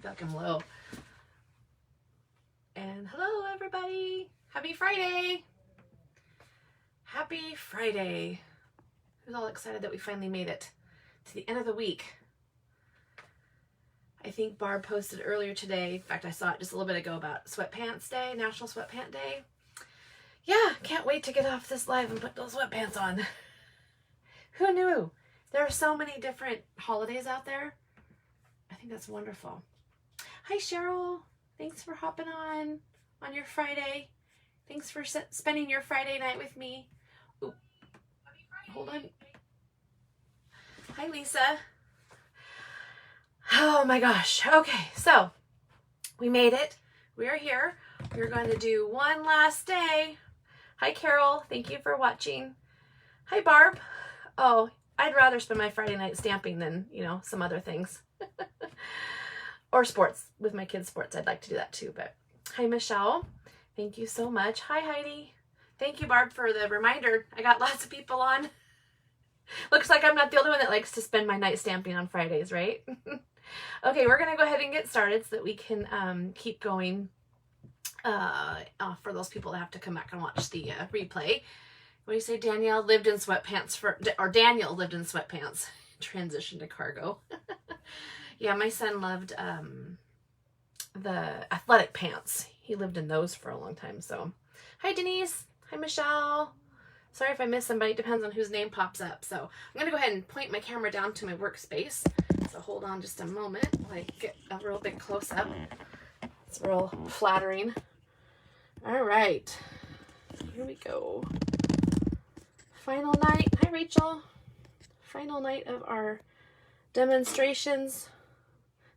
feel like I'm low. And hello, everybody. Happy Friday. Happy Friday. Who's all excited that we finally made it to the end of the week? I think Barb posted earlier today, in fact, I saw it just a little bit ago, about Sweatpants Day, National Sweatpant Day. Yeah, can't wait to get off this live and put those sweatpants on. Who knew? There are so many different holidays out there. I think that's wonderful. Hi, Cheryl. Thanks for hopping on your Friday. Thanks for spending your Friday night with me. Ooh, hold on. Hi, Lisa. Oh my gosh. Okay, so we made it. We are here. We're going to do one last day. Hi, Carol. Thank you for watching. Hi, Barb. Oh, I'd rather spend my Friday night stamping than, some other things. Or sports. With my kids' sports, I'd like to do that too. But hi, Michelle. Thank you so much. Hi, Heidi. Thank you, Barb, for the reminder. I got lots of people on. Looks like I'm not the only one that likes to spend my night stamping on Fridays, right? Okay, we're going to go ahead and get started so that we can keep going for those people that have to come back and watch the replay. What do you say? Danielle lived in sweatpants Daniel lived in sweatpants. Transition to cargo. Yeah, my son loved the athletic pants. He lived in those for a long time. So, hi, Denise. Hi, Michelle. Sorry if I miss somebody. It depends on whose name pops up. So I'm going to go ahead and point my camera down to my workspace. So hold on just a moment while I get a real big close-up. It's real flattering. All right. Here we go. Final night. Hi, Rachel. Final night of our demonstrations.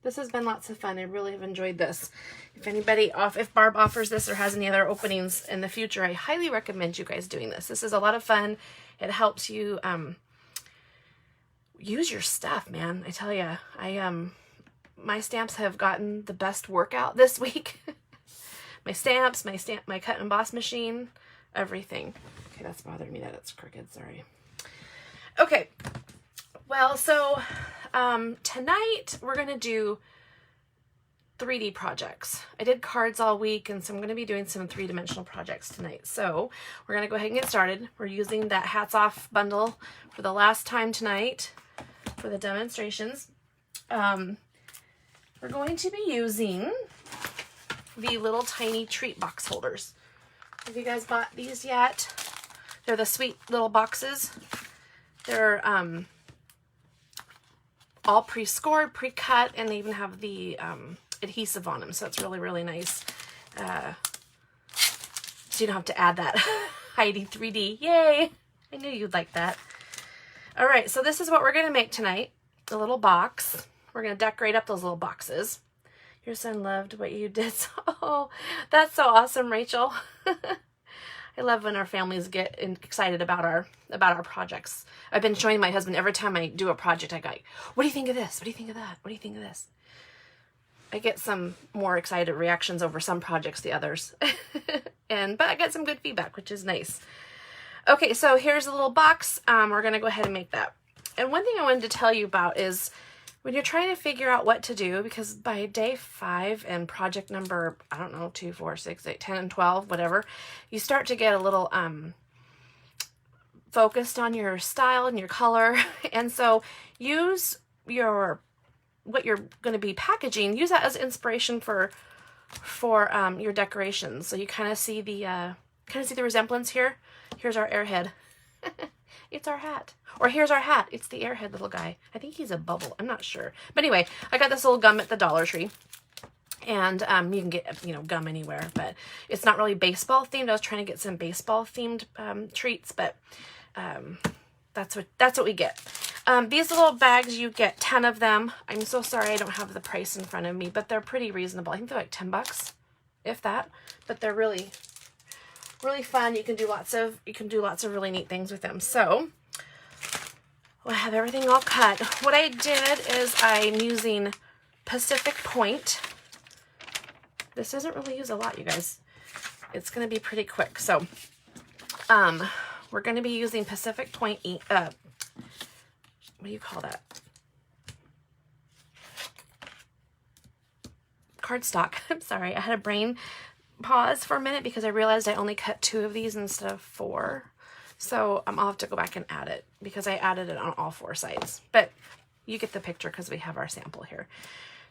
This has been lots of fun. I really have enjoyed this. If Barb offers this or has any other openings in the future, I highly recommend you guys doing this. This is a lot of fun. It helps you use your stuff, man. I tell you, my stamps have gotten the best workout this week. My stamps, my cut and emboss machine, everything. Okay, that's bothering me that it's crooked. Sorry. Okay. Well, so tonight we're going to do 3D projects. I did cards all week, and so I'm going to be doing some 3-dimensional projects tonight. So we're going to go ahead and get started. We're using that Hats Off bundle for the last time tonight for the demonstrations. We're going to be using the little tiny treat box holders. Have you guys bought these yet? They're the sweet little boxes. They're all pre-scored, pre-cut, and they even have the adhesive on them, so it's really, really nice. So you don't have to add that Heidi 3D. Yay! I knew you'd like that. All right, so this is what we're going to make tonight. A little box. We're going to decorate up those little boxes. Your son loved what you did. Oh, that's so awesome, Rachel. I love when our families get excited about our projects. I've been showing my husband every time I do a project, I go, what do you think of this? What do you think of that? What do you think of this? I get some more excited reactions over some projects than others. But I get some good feedback, which is nice. Okay, so here's a little box. We're going to go ahead and make that. And one thing I wanted to tell you about is when you're trying to figure out what to do, because by day 5 and project number, 2, 4, 6, 8, 10, and 12, whatever, you start to get a little focused on your style and your color. And so use what you're going to be packaging, use that as inspiration for your decorations. So you kind of see the resemblance here. Here's our airhead. It's our hat. Or here's our hat. It's the airhead little guy. I think he's a bubble. I'm not sure. But anyway, I got this little gum at the Dollar Tree. And you can get, gum anywhere. But it's not really baseball themed. I was trying to get some baseball themed treats. But that's what we get. These little bags, you get 10 of them. I'm so sorry I don't have the price in front of me. But they're pretty reasonable. I think they're like $10, if that. But they're really, really fun. You can do lots of really neat things with them. So I have everything all cut. What I did is I'm using Pacific Point. This doesn't really use a lot, you guys. It's going to be pretty quick. So we're going to be using Pacific Point what do you call that? cardstock. I'm sorry, I had a brain pause for a minute because I realized I only cut 2 of these instead of 4. So I'll have to go back and add it because I added it on all 4 sides. But you get the picture because we have our sample here.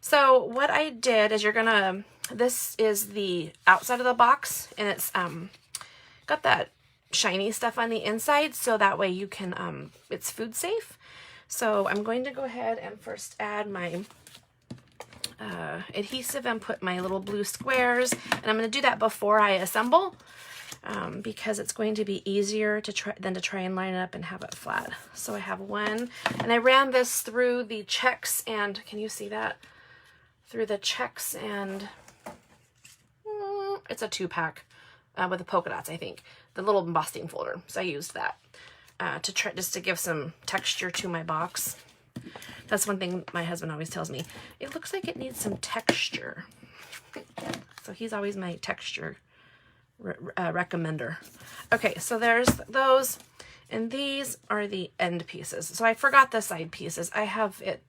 So what I did is this is the outside of the box, and it's got that shiny stuff on the inside, so that way you can, it's food safe. So I'm going to go ahead and first add my adhesive and put my little blue squares, and I'm going to do that before I assemble because it's going to be easier than to try and line it up and have it flat. So I have 1, and I ran this through the checks, and can you see that? Through the checks, and it's a 2-pack with the polka dots, I think, the little embossing folder. So I used that to try just to give some texture to my box. That's one thing my husband always tells me. It looks like it needs some texture. So he's always my texture recommender. Okay, so there's those, and these are the end pieces. So I forgot the side pieces. I have it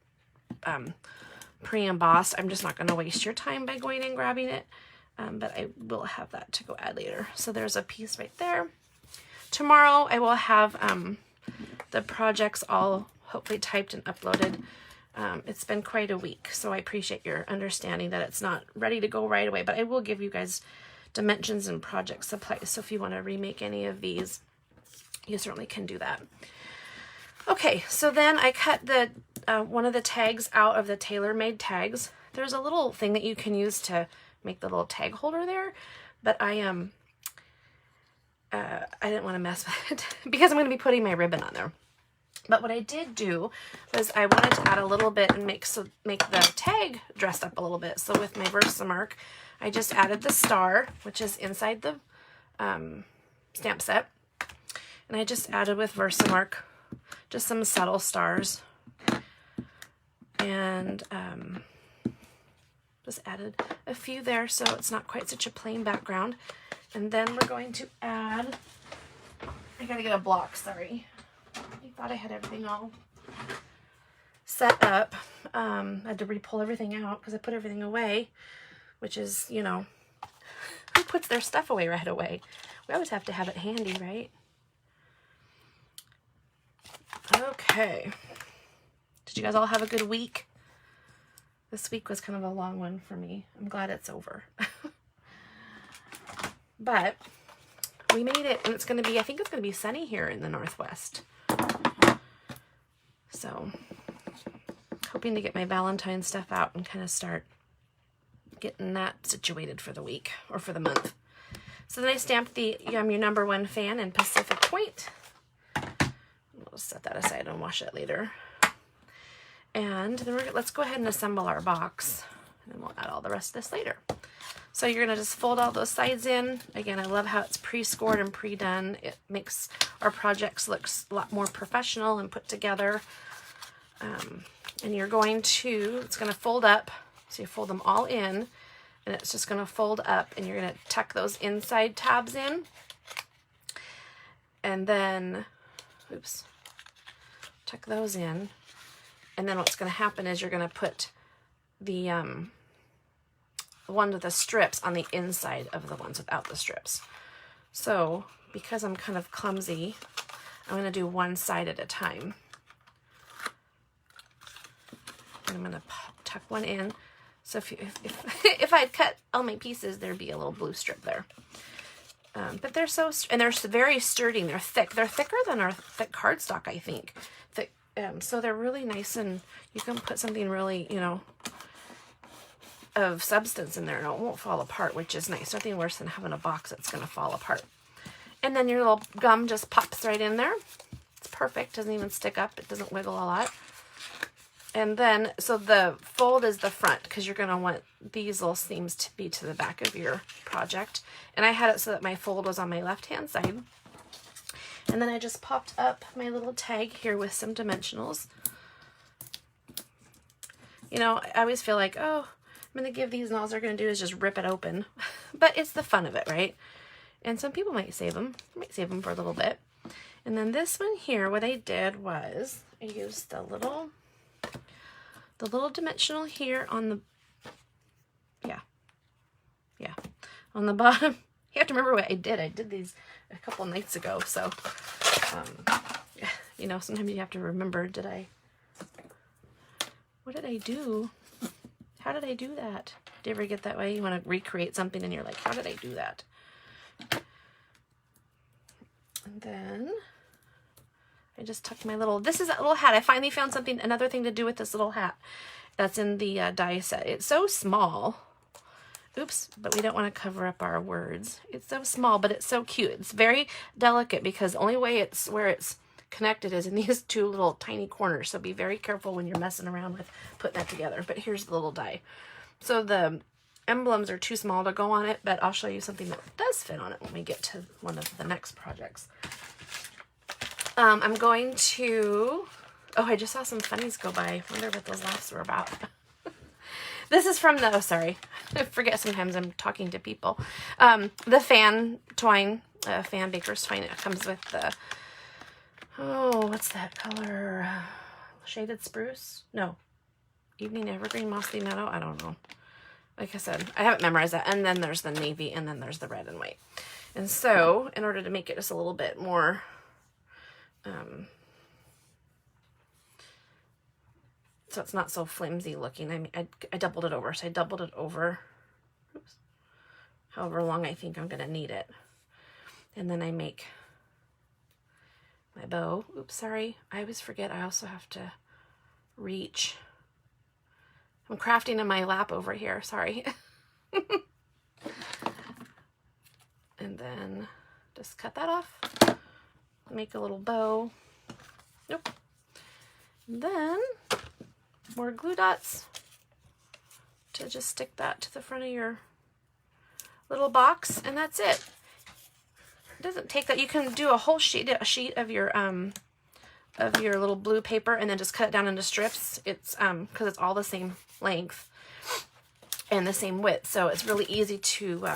pre-embossed. I'm just not going to waste your time by going and grabbing it, but I will have that to go add later. So there's a piece right there. Tomorrow I will have the projects all hopefully typed and uploaded. It's been quite a week, so I appreciate your understanding that it's not ready to go right away, but I will give you guys dimensions and project supplies, so if you want to remake any of these, you certainly can do that. Okay, so then I cut the one of the tags out of the tailor-made tags. There's a little thing that you can use to make the little tag holder there, but I didn't want to mess with it because I'm going to be putting my ribbon on there. But what I did do was I wanted to add a little bit and make the tag dressed up a little bit. So with my Versamark, I just added the star, which is inside the stamp set. And I just added with Versamark just some subtle stars. And just added a few there so it's not quite such a plain background. And then we're going to add, I gotta get a block, sorry. I thought I had everything all set up. I had to re-pull everything out because I put everything away, which is, you know, who puts their stuff away right away? We always have to have it handy, right? Okay. Did you guys all have a good week? This week was kind of a long one for me. I'm glad it's over. But we made it, and it's going to be, I think it's going to be sunny here in the Northwest. So, hoping to get my Valentine stuff out and kind of start getting that situated for the week or for the month. So then I stamped the I'm Your Number One Fan in Pacific Point. We'll set that aside and wash it later. And then let's go ahead and assemble our box, and then we'll add all the rest of this later. So you're going to just fold all those sides in. Again, I love how it's pre-scored and pre-done. It makes our projects look a lot more professional and put together. And you're going to, it's going to fold up. So you fold them all in, and it's just going to fold up, and you're going to tuck those inside tabs in. And then, oops, tuck those in. And then what's going to happen is you're going to put the one with the strips on the inside of the ones without the strips. So because I'm kind of clumsy, I'm going to do one side at a time. And I'm going to tuck one in. So if I'd cut all my pieces, there'd be a little blue strip there. But they're they're very sturdy and they're thick. They're thicker than our thick cardstock, I think. Thick, so they're really nice, and you can put something really, you know, of substance in there and it won't fall apart, which is nice. Nothing worse than having a box that's going to fall apart. And then your little gum just pops right in there. It's perfect. Doesn't even stick up. It doesn't wiggle a lot. And then, so the fold is the front because you're going to want these little seams to be to the back of your project. And I had it so that my fold was on my left-hand side. And then I just popped up my little tag here with some dimensionals. You know, I always feel like, oh, I'm going to give these, and all they're going to do is just rip it open. But it's the fun of it, right? And some people might save them. I might save them for a little bit. And then this one here, what I did was I used the little dimensional here on the, yeah, on the bottom. You have to remember what I did. I did these a couple nights ago, so you know, sometimes you have to remember, what did I do? How did I do that? Do you ever get that way? You want to recreate something and you're like, how did I do that? And then I just tucked my little, this is a little hat. I finally found something, another thing to do with this little hat that's in the die set. It's so small. Oops, but we don't want to cover up our words. It's so small, but it's so cute. It's very delicate because the only way it's where it's connected is in these two little tiny corners. So be very careful when you're messing around with putting that together. But here's the little die. So the emblems are too small to go on it, but I'll show you something that does fit on it when we get to one of the next projects. I'm going to, oh, I just saw some funnies go by. I wonder what those laughs were about. This is from the, oh, sorry. I forget sometimes I'm talking to people. The fan twine, fan baker's twine. It comes with the, oh, what's that color? Shaded spruce? No. Evening evergreen, mossy meadow? I don't know. Like I said, I haven't memorized that. And then there's the navy, and then there's the red and white. And so, in order to make it just a little bit more, so it's not so flimsy looking, I mean, I doubled it over. So I doubled it over, oops, however long I think I'm going to need it. And then I make my bow. Oops, sorry. I always forget I also have to reach. I'm crafting in my lap over here, sorry. And then just cut that off. Make a little bow. Nope. And then more glue dots to just stick that to the front of your little box, and that's it. It doesn't take that. You can do a whole sheet of your little blue paper and then just cut it down into strips. It's because it's all the same length and the same width, so it's really easy to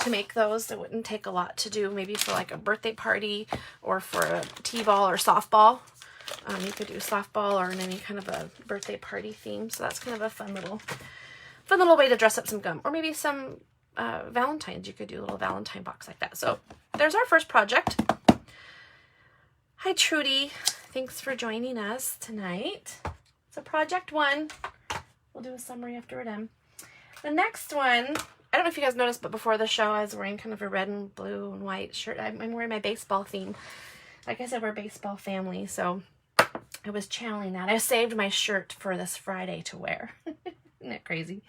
make those. It wouldn't take a lot to do, maybe for like a birthday party or for a t-ball or softball. You could do softball or in any kind of a birthday party theme. So that's kind of a fun little way to dress up some gum, or maybe some Valentine's. You could do a little Valentine box like that. So there's our first project. Hi, Trudy. Thanks for joining us tonight. So project 1. We'll do a summary after we're done. The next one, I don't know if you guys noticed, but before the show, I was wearing kind of a red and blue and white shirt. I'm wearing my baseball theme. Like I said, we're a baseball family, so I was channeling that. I saved my shirt for this Friday to wear. Isn't that crazy?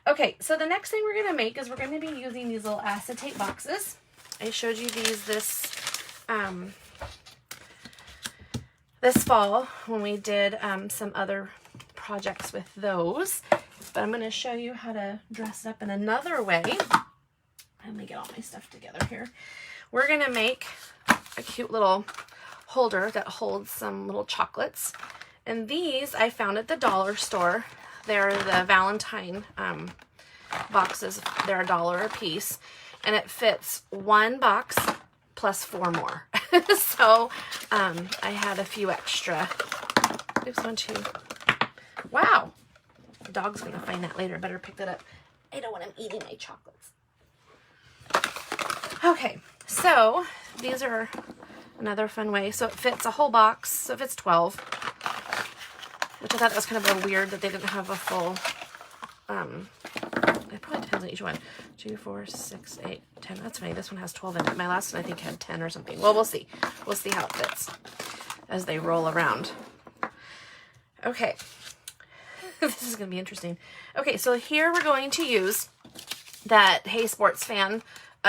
Okay, so the next thing we're going to make is we're going to be using these little acetate boxes. I showed you these this fall when we did some other projects with those. But I'm going to show you how to dress it up in another way. Let me get all my stuff together here. We're going to make a cute little holder that holds some little chocolates. And these I found at the dollar store. They're the Valentine boxes. They're $1 a piece. And it fits one box plus 4 more. So I had a few extra. Oops, 1, 2. Wow. The dog's going to find that later. Better pick that up. I don't want him eating my chocolates. Okay, so these are another fun way. So it fits a whole box. So it fits 12. Which I thought that was kind of a weird that they didn't have a full, it probably depends on each one. 2, 4, 6, 8, 10. That's funny. This one has 12 in it. My last one I think had 10 or something. Well, we'll see. We'll see how it fits as they roll around. Okay. This is going to be interesting. Okay, so here we're going to use that Hey Sports Fan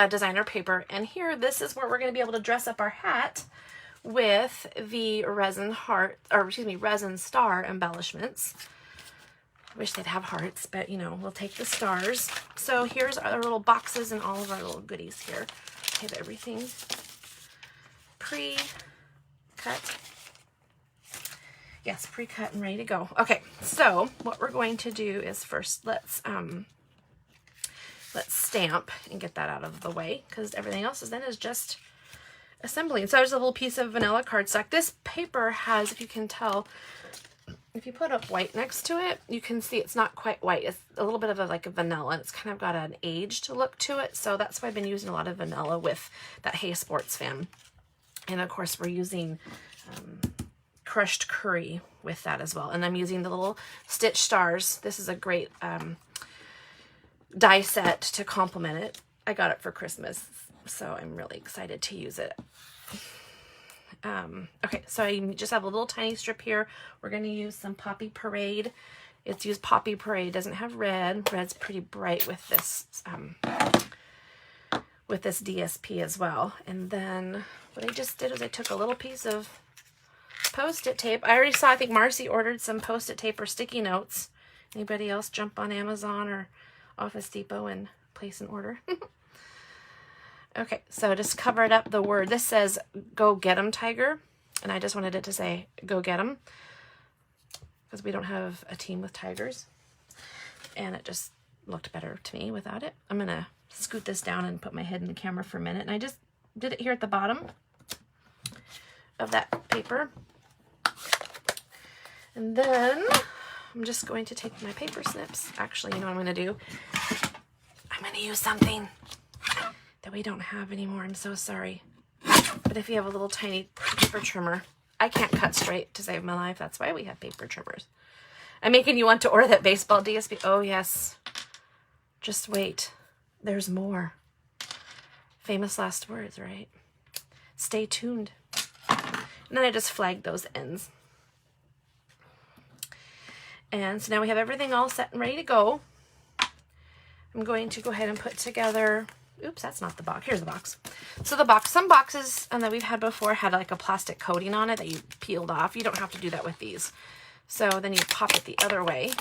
designer paper. And here, this is where we're going to be able to dress up our hat with the resin heart, or excuse me, resin star embellishments. I wish they'd have hearts, but you know, we'll take the stars. So here's our little boxes and all of our little goodies here. I have everything pre-cut. Yes, pre-cut and ready to go. Okay, so what we're going to do is first let's stamp and get that out of the way, because everything else is just assembling. So there's a little piece of vanilla cardstock. This paper has, if you can tell, if you put up white next to it, you can see it's not quite white. It's a little bit of like a vanilla. It's kind of got an aged look to it. So that's why I've been using a lot of vanilla with that Hey Sports fan. And of course we're using crushed curry with that as well. And I'm using the little Stitch Stars. This is a great die set to complement it. I got it for Christmas, so I'm really excited to use it. Okay, so I just have a little tiny strip here. We're going to use some Poppy Parade. It's used Poppy Parade. It doesn't have red. Red's pretty bright with this DSP as well. And then what I just did is I took a little piece of Post-it tape. I already saw, I think Marcy ordered some Post-it tape or sticky notes. Anybody else jump on Amazon or Office Depot and place an order? Okay, so just covered up the word. This says, go get 'em, Tiger. And I just wanted it to say, go get 'em. Because we don't have a team with tigers. And it just looked better to me without it. I'm going to scoot this down and put my head in the camera for a minute. And I just did it here at the bottom of that paper. And then I'm just going to take my paper snips. Actually, you know what I'm going to do? I'm going to use something that we don't have anymore. I'm so sorry. But if you have a little tiny paper trimmer, I can't cut straight to save my life. That's why we have paper trimmers. I'm making you want to order that baseball DSP. Oh, yes. Just wait. There's more. Famous last words, right? Stay tuned. And then I just flagged those ends. And so now we have everything all set and ready to go. I'm going to go ahead and put together, oops, that's not the box. Here's the box. So the box, some boxes that we've had before had like a plastic coating on it that you peeled off. You don't have to do that with these. So then you pop it the other way.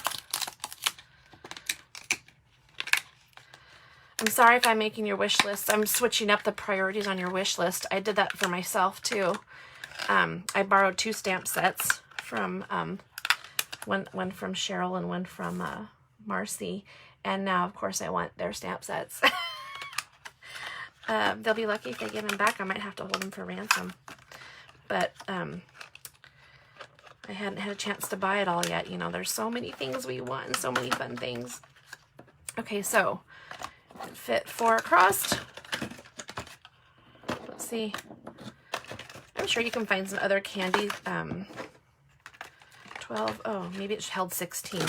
I'm sorry if I'm making your wish list. I'm switching up the priorities on your wish list. I did that for myself too. I borrowed 2 stamp sets from one from Cheryl and one from Marcy, and now of course I want their stamp sets. They'll be lucky if they give them back. I might have to hold them for ransom, but I hadn't had a chance to buy it all yet. You know, there's so many things we want and so many fun things. Okay, so fit 4 across. Let's see. I'm sure you can find some other candy. 12, oh, maybe it held 16. You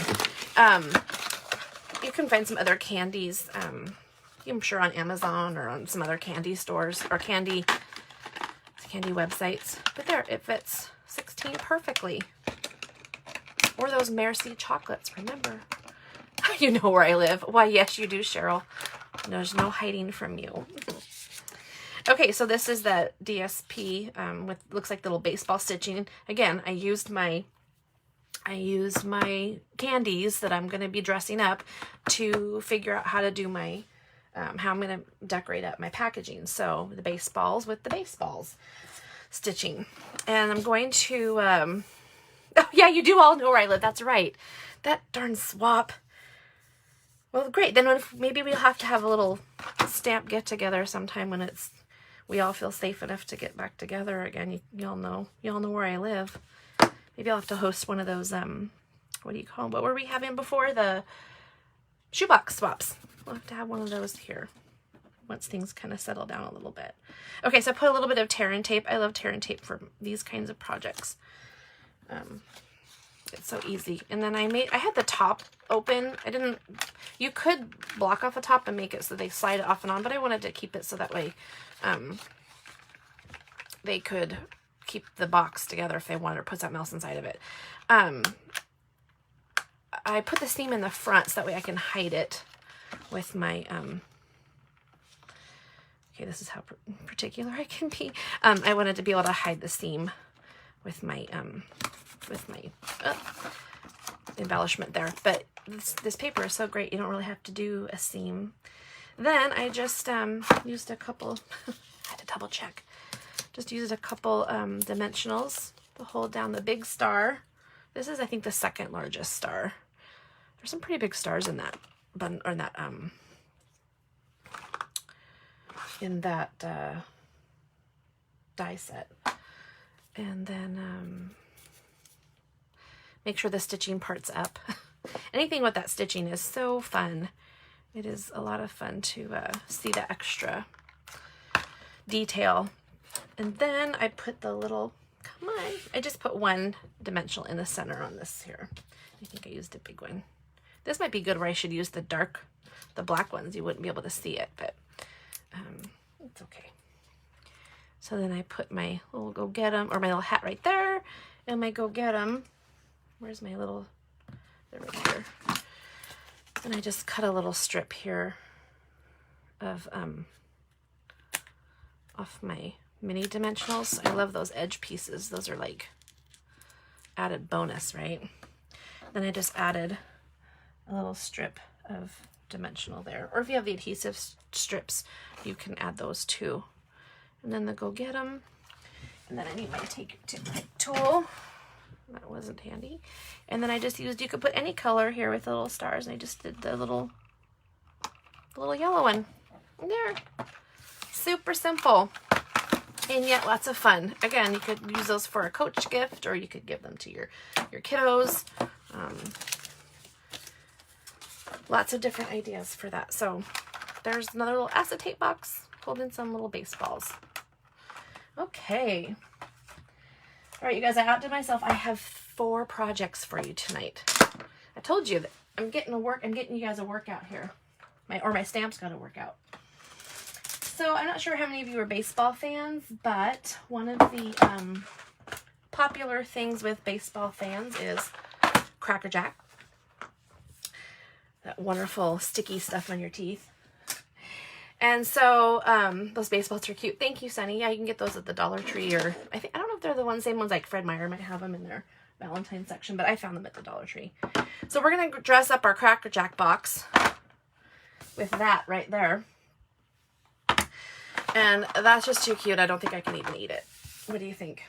can find some other candies, I'm sure on Amazon or on some other candy stores or candy websites. But there, it fits 16 perfectly. Or those Merci chocolates, remember? You know where I live. Why, yes, you do, Cheryl. There's no hiding from you. Okay, so this is the DSP with, looks like little baseball stitching. Again, I used my candies that I'm going to be dressing up to figure out how to do my, how I'm going to decorate up my packaging. So the baseballs with the baseballs stitching. And I'm going to, oh yeah, you do all know where I live. That's right. That darn swap. Well, great. Then maybe we'll have to have a little stamp get together sometime when we all feel safe enough to get back together again. Y'all know where I live. Maybe I'll have to host one of those, what do you call them? What were we having before? The shoebox swaps. We'll have to have one of those here once things kind of settle down a little bit. Okay, so I put a little bit of tear and tape. I love tear and tape for these kinds of projects. It's so easy. And then I had the top open. You could block off the top and make it so they slide it off and on, but I wanted to keep it so that way they could keep the box together if they wanted, or put something else inside of it. I put the seam in the front so that way I can hide it with my, okay, this is how particular I can be. I wanted to be able to hide the seam with my embellishment there. But this paper is so great, you don't really have to do a seam. Then I just used a couple, I had to double check. Just used a couple dimensionals to hold down the big star. This is, I think, the second largest star. There's some pretty big stars in that button, or in that die set. And then make sure the stitching part's up. Anything with that stitching is so fun. It is a lot of fun to see the extra detail. And then I put the little, come on, I just put one dimensional in the center on this here. I think I used a big one. This might be good where I should use the black ones. You wouldn't be able to see it, but it's okay. So then I put my little go get 'em, or my little hat right there, and my go get 'em. Where's my little, they're right here. And I just cut a little strip here of off my mini dimensionals. I love those edge pieces. Those are like added bonus, right? Then I just added a little strip of dimensional there. Or if you have the adhesive strips, you can add those too. And then the go get 'em. And then I need my take tool. That wasn't handy. And then I just used, you could put any color here with the little stars. And I just did the little yellow one. There. Super simple. And yet lots of fun. Again, you could use those for a coach gift, or you could give them to your kiddos. Lots of different ideas for that. So there's another little acetate box holding some little baseballs. Okay. All right, you guys, I outdid myself. I have 4 projects for you tonight. I told you that I'm getting you guys a workout here. My stamps got to work out. So I'm not sure how many of you are baseball fans, but one of the popular things with baseball fans is Cracker Jack. That wonderful sticky stuff on your teeth. And so those baseballs are cute. Thank you, Sunny. Yeah, you can get those at the Dollar Tree, or I don't know if they're the same ones like Fred Meyer might have them in their Valentine section, but I found them at the Dollar Tree. So we're going to dress up our Cracker Jack box with that right there. And that's just too cute. I don't think I can even eat it. What do you think?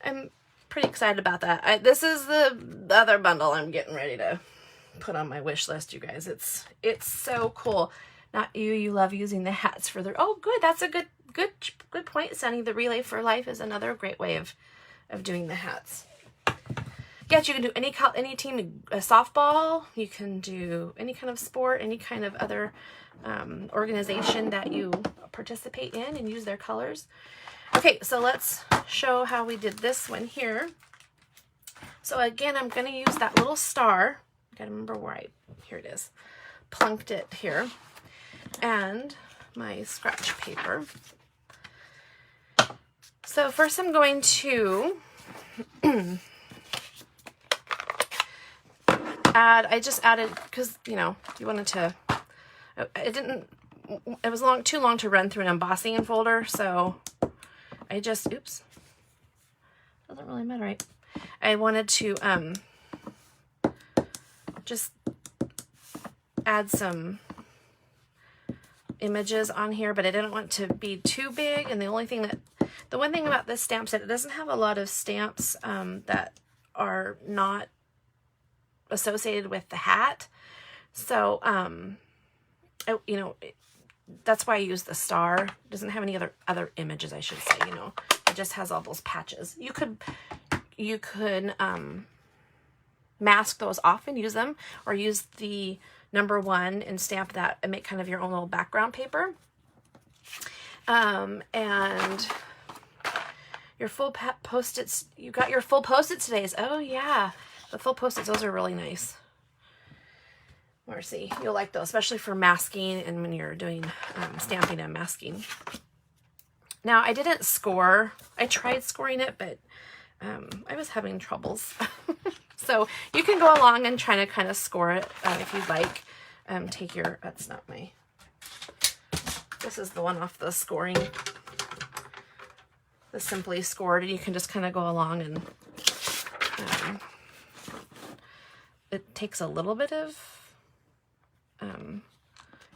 I'm pretty excited about that. This is the other bundle I'm getting ready to put on my wish list, you guys. It's so cool. Not you love using the hats for their, oh good, that's a good point, Sunny. The Relay for Life is another great way of doing the hats. Yes, you can do any team, softball, you can do any kind of sport, any kind of other organization that you participate in and use their colors. Okay, so let's show how we did this one here. So again, I'm going to use that little star. I gotta remember where here it is, plunked it here, and my scratch paper. So first I'm going to I just added, because, you wanted to, it was too long to run through an embossing folder, so I just, oops, doesn't really matter, right? I wanted to just add some images on here, but I didn't want to be too big, and the one thing about this stamp set, it doesn't have a lot of stamps that are not associated with the hat. So, that's why I use the star. It doesn't have any other images, I should say, it just has all those patches. You could mask those off and use them, or use the #1 and stamp that and make kind of your own little background paper. And your full Post-its, you got your full Post-it today's. Oh yeah, the full Post-its, those are really nice. Marcy, you'll like those, especially for masking and when you're doing stamping and masking. Now, I didn't score. I tried scoring it, but I was having troubles. So you can go along and try to kind of score it if you'd like. Take your, that's not my, this is the one off the scoring, the Simply Scored, and you can just kind of go along and it takes a little bit of,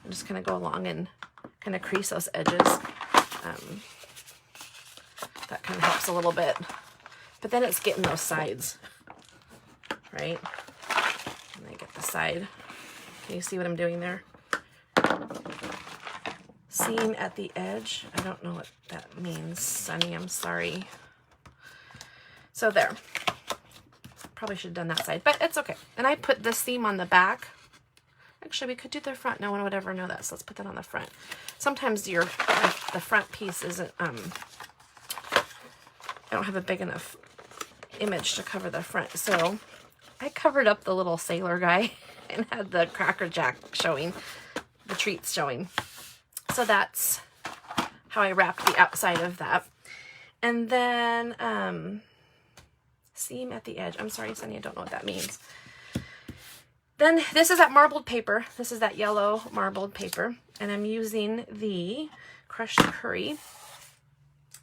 just kind of go along and kind of crease those edges. That kind of helps a little bit. But then it's getting those sides, right? And I get the side. Can you see what I'm doing there? Seam at the edge. I don't know what that means, Sunny. I'm sorry. So there. Probably should have done that side, but it's okay. And I put this seam on the back. Actually, we could do the front. No one would ever know that, so let's put that on the front. Sometimes the front piece isn't, I don't have a big enough image to cover the front, so I covered up the little sailor guy and had the Cracker Jack showing, the treats showing. So that's how I wrapped the outside of that. And then, seam at the edge. I'm sorry, Sunny, I don't know what that means. Then this is that marbled paper. This is that yellow marbled paper. And I'm using the crushed curry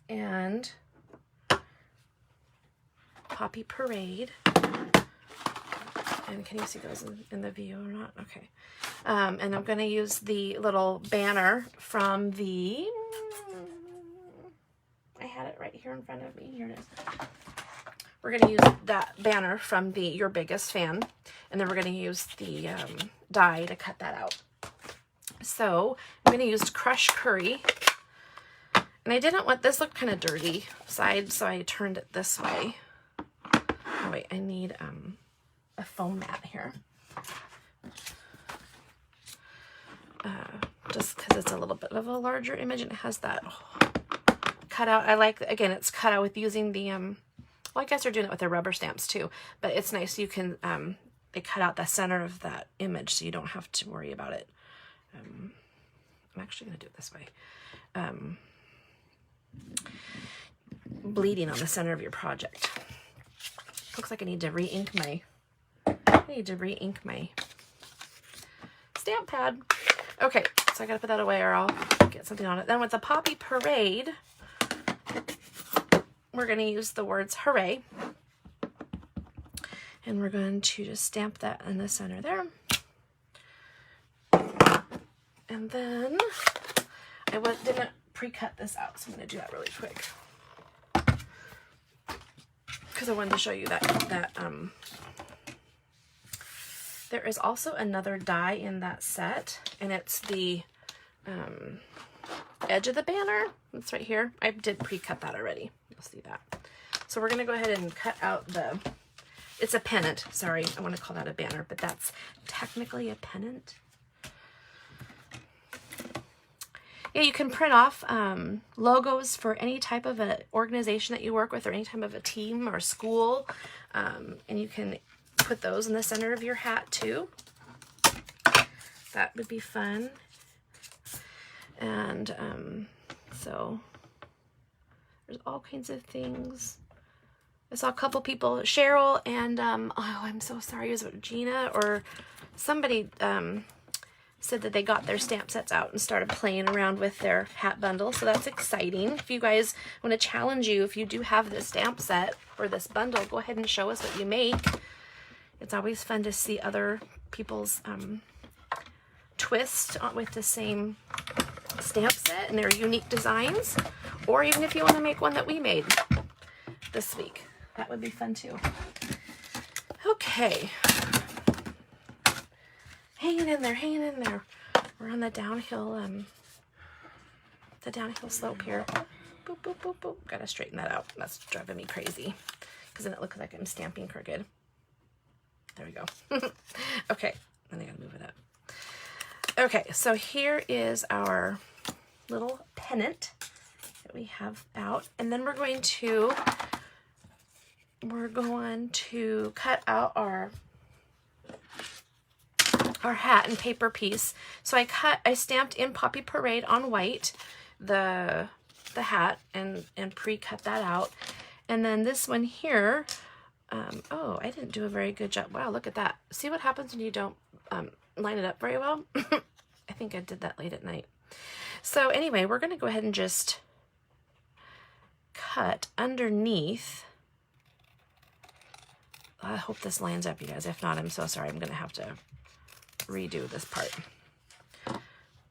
and Poppy Parade. And can you see those in the view or not? Okay. And I'm going to use the little banner from the... I had it right here in front of me. Here it is. We're going to use that banner from the Your Biggest Fan, and then we're going to use the die to cut that out. So I'm going to use crushed curry, and I didn't want this look kind of dirty side, so I turned it this way. Oh wait, I need a foam mat here, just because it's a little bit of a larger image and it has that cut out. I like, again, it's cut out with using the well, I guess they're doing it with their rubber stamps too, but it's nice. You can, they cut out the center of that image so you don't have to worry about it. I'm actually going to do it this way. Bleeding on the center of your project. Looks like I need to re-ink my stamp pad. Okay, so I got to put that away or I'll get something on it. Then with the Poppy Parade, we're going to use the words hooray, and we're going to just stamp that in the center there. And then I didn't pre-cut this out, so I'm going to do that really quick because I wanted to show you that there is also another die in that set, and it's the edge of the banner. It's right here. I did pre-cut that already. You'll see that. So we're going to go ahead and cut out it's a pennant. Sorry, I want to call that a banner, but that's technically a pennant. Yeah, you can print off logos for any type of an organization that you work with or any type of a team or school. And you can put those in the center of your hat too. That would be fun. And so there's all kinds of things. I saw a couple people, Cheryl and oh, I'm so sorry, was it Gina or somebody said that they got their stamp sets out and started playing around with their hat bundle. So that's exciting. If you guys want to challenge you, if you do have this stamp set or this bundle, go ahead and show us what you make. It's always fun to see other people's twist with the same stamp set and their unique designs, or even if you want to make one that we made this week, that would be fun too. Okay, hanging in there. We're on the downhill slope here. Boop, boop, boop, boop. Gotta straighten that out. That's driving me crazy because then it looks like I'm stamping crooked. There we go. Okay, then I gotta move it up. Okay, so here is our little pennant that we have out, and then we're going to cut out our hat and paper piece. So I stamped in Poppy Parade on white the hat and pre-cut that out, and then this one here. Oh, I didn't do a very good job. Wow, look at that. See what happens when you don't line it up very well? I think I did that late at night. So anyway, we're going to go ahead and just cut underneath. I hope this lines up, you guys. If not, I'm so sorry. I'm going to have to redo this part.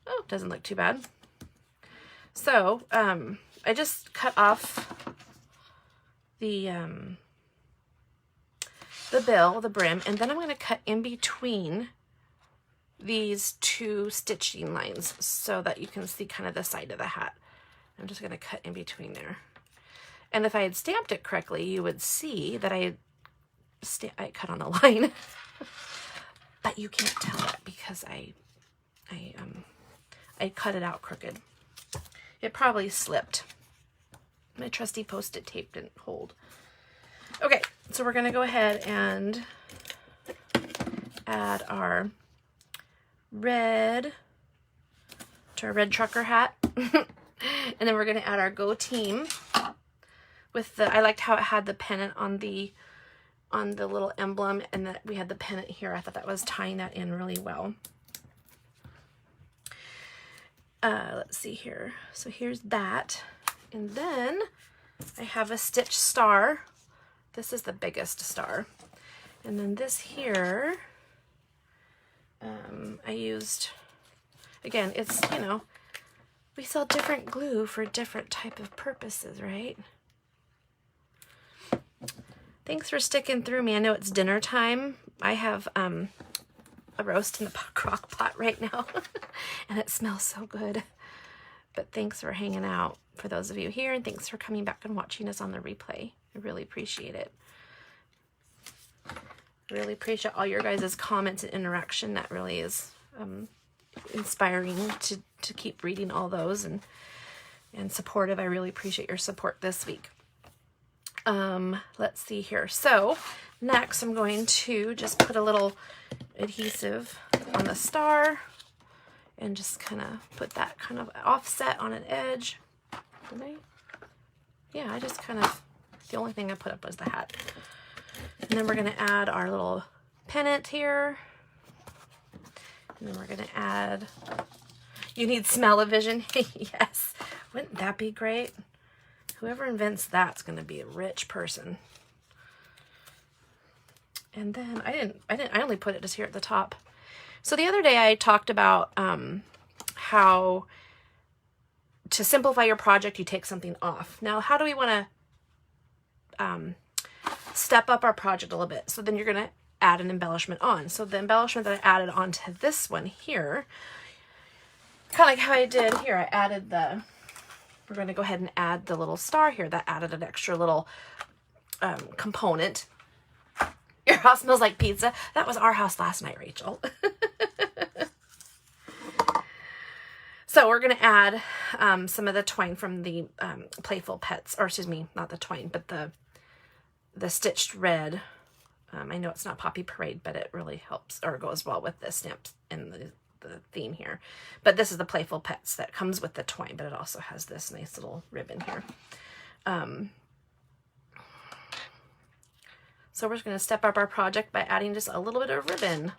Oh, doesn't look too bad. So I just cut off the bill, the brim, and then I'm going to cut in between these two stitching lines so that you can see kind of the side of the hat. I'm just going to cut in between there. And if I had stamped it correctly, you would see that I cut on a line. But you can't tell that because I cut it out crooked. It probably slipped. My trusty Post-it tape didn't hold. Okay, so we're gonna go ahead and add our red to our red trucker hat. And then we're gonna add our Go Team with the, I liked how it had the pennant on the little emblem, and that we had the pennant here. I thought that was tying that in really well. Let's see here. So here's that. And then I have a stitch star. This is the biggest star. And then this here, I used, again, it's, you know, we sell different glue for different type of purposes, right? Thanks for sticking through me. I know it's dinner time. I have a roast in the crock pot right now, and it smells so good. But thanks for hanging out for those of you here, and thanks for coming back and watching us on the replay. I really appreciate it. Really appreciate all your guys' comments and interaction. That really is inspiring to keep reading all those and supportive. I really appreciate your support this week. Let's see here. So next I'm going to just put a little adhesive on the star and just kind of put that kind of offset on an edge. Did I? Yeah, I just kind of, the only thing I put up was the hat. And then we're going to add our little pennant here. And then we're going to add, you need smell-o-vision. Yes. Wouldn't that be great? Whoever invents that's going to be a rich person. And then I only put it just here at the top. So the other day I talked about how to simplify your project, you take something off. Now, how do we want to step up our project a little bit? So then you're going to add an embellishment on. So the embellishment that I added onto this one here, kind of like how I did here, I added the, we're going to go ahead and add the little star here. That added an extra little component. Your house smells like pizza. That was our house last night, Rachel. So we're going to add some of the twine from the Playful Pets, or excuse me, not the twine, but the stitched red. I know it's not Poppy Parade, but it really helps, or goes well with the stamps and the theme here. But this is the Playful Pets that comes with the twine, but it also has this nice little ribbon here. So we're just going to step up our project by adding just a little bit of ribbon.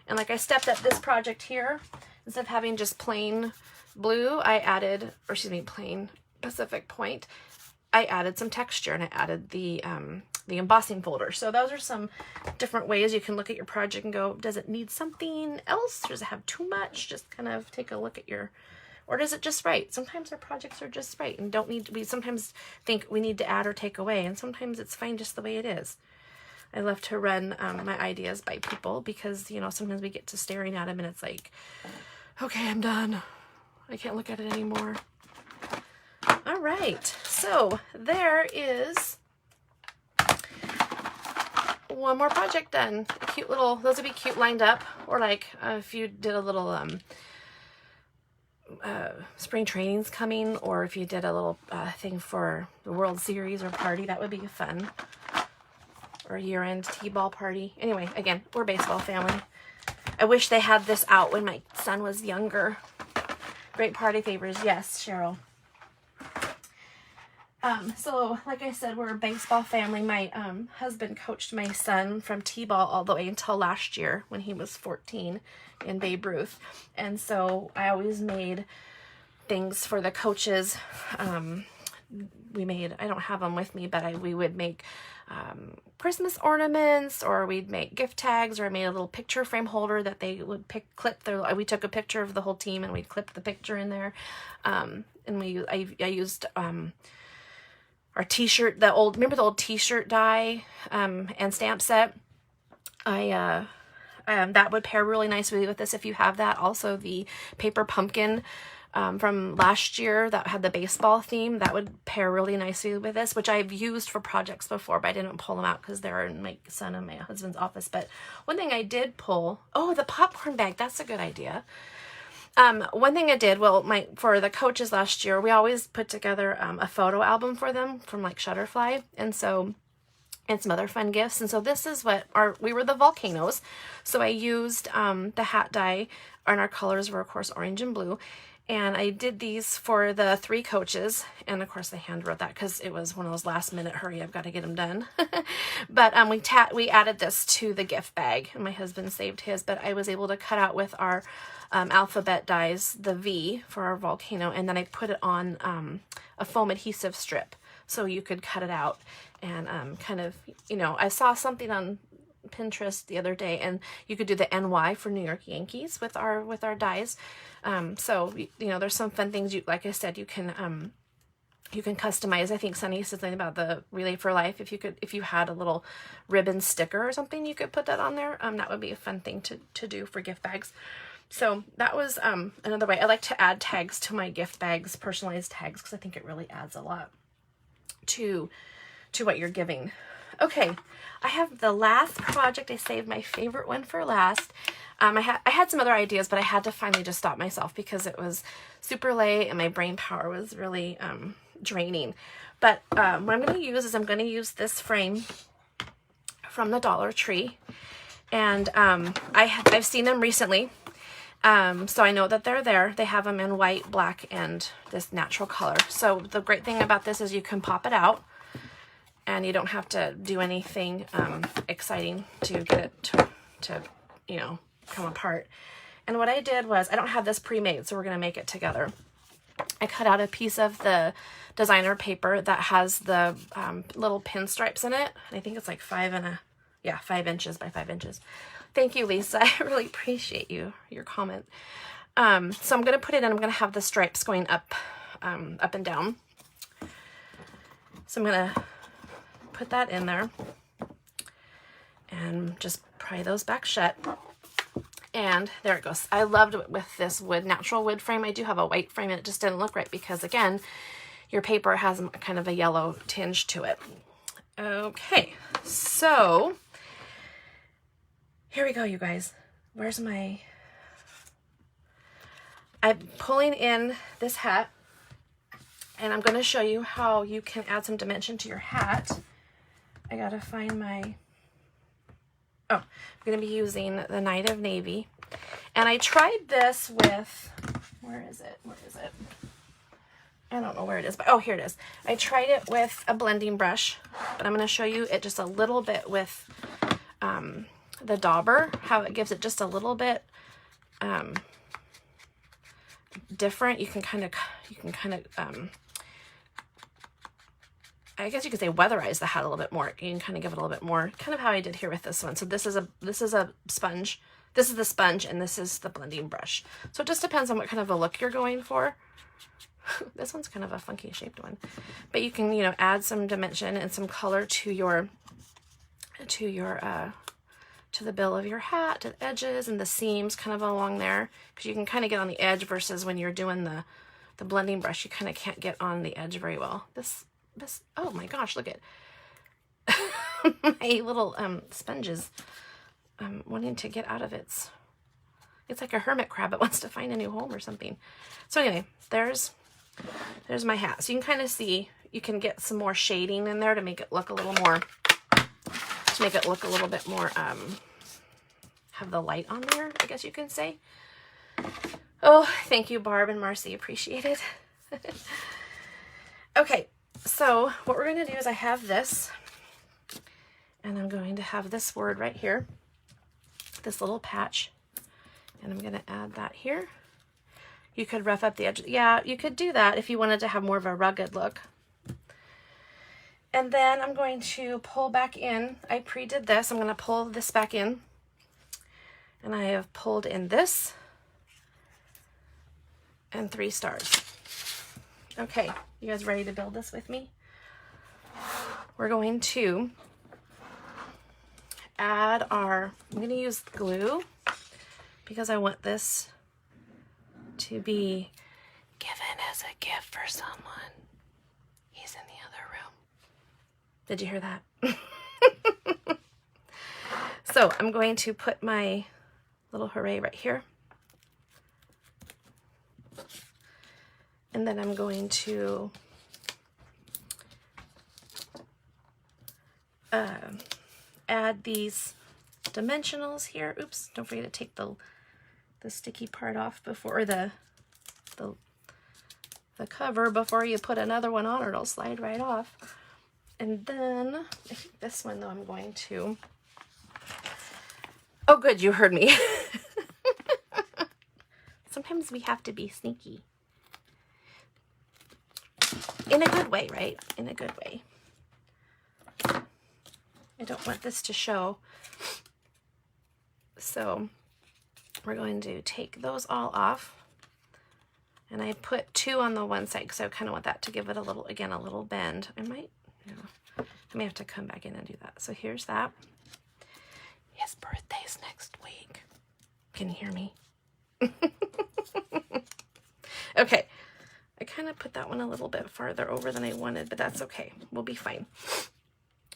And like I stepped up this project here, instead of having just plain blue, I added, or excuse me, plain Pacific Point, I added some texture, and I added the embossing folder. So those are some different ways you can look at your project and go, does it need something else? Does it have too much? Just kind of take a look at your, or does it just right? Sometimes our projects are just right and don't need to, we sometimes think we need to add or take away, and sometimes it's fine just the way it is. I love to run my ideas by people because, you know, sometimes we get to staring at them and it's like, okay, I'm done. I can't look at it anymore. All right, so there is one more project done. A cute little, those would be cute lined up, or like if you did a little spring training's coming, or if you did a little thing for the World Series or party, that would be fun. Or a year-end t-ball party. Anyway, again, we're a baseball family. I wish they had this out when my son was younger. Great party favors. Yes, Cheryl. So, like I said, we're a baseball family. My husband coached my son from t-ball all the way until last year when he was 14 in Babe Ruth. And so I always made things for the coaches. We made, I don't have them with me, but we would make Christmas ornaments, or we'd make gift tags, or I made a little picture frame holder that they would clip their, we took a picture of the whole team and we clipped the picture in there. And I used our t-shirt, remember the old t-shirt die and stamp set? That would pair really nicely with this if you have that. Also the paper pumpkin from last year that had the baseball theme. That would pair really nicely with this, which I've used for projects before, but I didn't pull them out because they're in my son and my husband's office. But one thing I did pull, oh, the popcorn bag, that's a good idea. One thing I did, well, for the coaches last year, we always put together a photo album for them from like Shutterfly, and some other fun gifts. And so this is what we were the volcanoes. So I used the hat dye, and our colors were of course orange and blue. And I did these for the 3 coaches, and of course I hand wrote that because it was one of those last minute hurry, I've got to get them done. But we added this to the gift bag, and my husband saved his, but I was able to cut out with our alphabet dies the V for our volcano, and then I put it on a foam adhesive strip so you could cut it out. And kind of, I saw something on Pinterest the other day, and you could do the NY for New York Yankees with our dies. So there's some fun things like I said, you can customize. I think Sunny said something about the Relay for Life. If you had a little ribbon sticker or something, you could put that on there. That would be a fun thing to do for gift bags. So that was another way. I like to add tags to my gift bags, personalized tags, because I think it really adds a lot to what you're giving. Okay, I have the last project. I saved my favorite one for last. I had some other ideas, but I had to finally just stop myself because it was super late and my brain power was really draining. But what I'm going to use is I'm going to use this frame from the Dollar Tree, and I've seen them recently. So I know that they're there. They have them in white, black, and this natural color. So the great thing about this is you can pop it out, and you don't have to do anything exciting to get it to come apart. And what I did was, I don't have this pre-made, so we're going to make it together. I cut out a piece of the designer paper that has the little pinstripes in it. I think it's like 5 inches by 5 inches. Thank you, Lisa. I really appreciate your comment. So I'm going to put it in. I'm going to have the stripes going up and down. So I'm going to put that in there and just pry those back shut. And there it goes. I loved it with this natural wood frame. I do have a white frame, and it just didn't look right because, again, your paper has kind of a yellow tinge to it. Okay, so here we go, you guys. I'm pulling in this hat, and I'm going to show you how you can add some dimension to your hat. I got to find I'm going to be using the Night of Navy. And I tried this with, where is it? I don't know where it is, but oh, here it is. I tried it with a blending brush, but I'm going to show you it just a little bit with the dauber, how it gives it just a little bit different. You can kind of I guess you could say weatherize the hat a little bit more. You can kind of give it a little bit more, kind of how I did here with this one. So this is a sponge. This is the sponge, and this is the blending brush. So it just depends on what kind of a look you're going for. This one's kind of a funky shaped one, but you can add some dimension and some color to the bill of your hat, to the edges and the seams kind of along there, because you can kind of get on the edge versus when you're doing the blending brush, you kind of can't get on the edge very well. This oh my gosh, look at my little sponges wanting to get out of it's like a hermit crab that wants to find a new home or something. So anyway, there's my hat. So you can kind of see, you can get some more shading in there to make it look a little more, have the light on there, I guess you can say. Oh, thank you, Barb and Marcy, appreciate it. Okay, so what we're going to do is I have this, and I'm going to have this word right here, this little patch, and I'm going to add that here. You could rough up the edge. Yeah, you could do that if you wanted to have more of a rugged look. And then I'm going to pull back in. I pre-did this. I'm going to pull this back in. And I have pulled in this and 3 stars. Okay, you guys ready to build this with me? We're going to add I'm going to use glue because I want this to be given as a gift for someone. He's in the other room. Did you hear that? So I'm going to put my little hooray right here. And then I'm going to add these dimensionals here. Oops, don't forget to take the sticky part off before, or the cover before you put another one on, or it'll slide right off. And then I think this one though I'm going to, oh good, you heard me. Sometimes we have to be sneaky. In a good way, right? In a good way. I don't want this to show. So we're going to take those all off. And I put 2 on the one side because I kind of want that to give it a little, again, a little bend. I may have to come back in and do that. So here's that. His birthday's next week. Can you hear me? Okay. I kind of put that one a little bit farther over than I wanted, but that's okay. We'll be fine.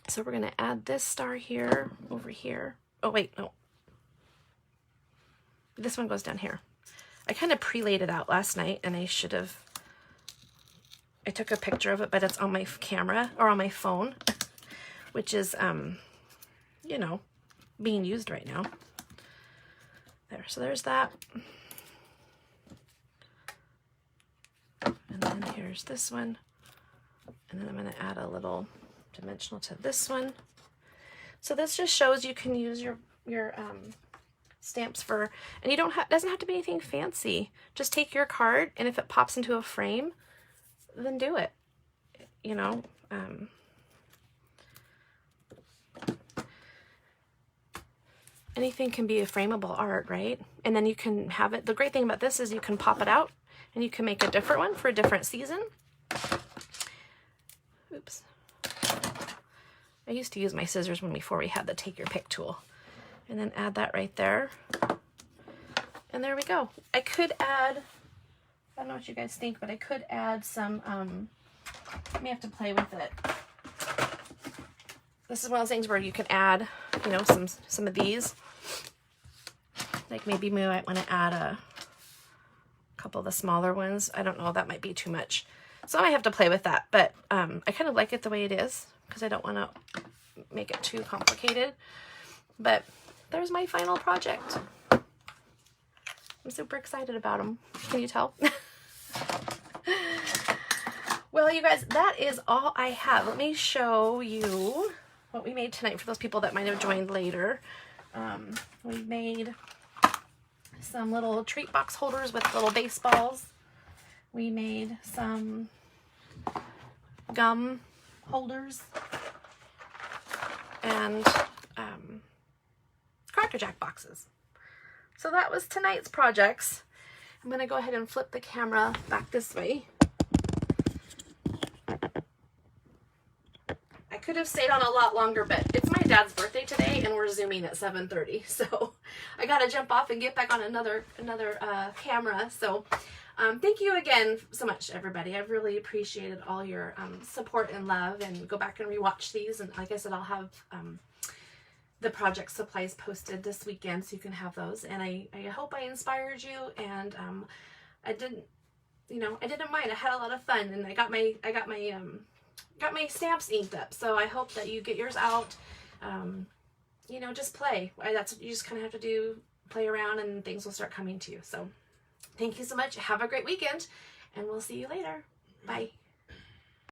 So we're going to add this star here, over here. Oh, wait, no. This one goes down here. I kind of pre-laid it out last night, and I should have, I took a picture of it, but it's on my camera, or on my phone, which is, you know, being used right now. There, so there's that. And then here's this one. And then I'm going to add a little dimensional to this one. So this just shows you can use your stamps for, and you don't have, doesn't have to be anything fancy. Just take your card, and if it pops into a frame, then do it. You know, anything can be a frameable art, right? And then you can have it. The great thing about this is you can pop it out, and you can make a different one for a different season. Oops. I used to use my scissors before we had the take your pick tool. And then add that right there. And there we go. I could add, I don't know what you guys think, but I could add some, I may have to play with it. This is one of those things where you can add, you know, some of these. Like maybe we might want to add a couple of the smaller ones. I don't know, that might be too much. So I might have to play with that, but I kind of like it the way it is because I don't want to make it too complicated. But there's my final project. I'm super excited about them. Can you tell? Well, you guys, that is all I have. Let me show you what we made tonight for those people that might have joined later. We made some little treat box holders with little baseballs. We made some gum holders and Cracker Jack boxes. So that was tonight's projects. I'm going to go ahead and flip the camera back this way. I could have stayed on a lot longer, but it's my dad's birthday today and we're zooming at 7:30. So I got to jump off and get back on another camera. So thank you again so much, everybody. I've really appreciated all your support and love, and go back and rewatch these. And like I said, I'll have the project supplies posted this weekend, so you can have those. And I hope I inspired you, and I didn't mind. I had a lot of fun, and I got my stamps inked up. So I hope that you get yours out. You know, just play. That's what you just kind of have to do. Play around, and things will start coming to you. So thank you so much. Have a great weekend, and we'll see you later. Bye.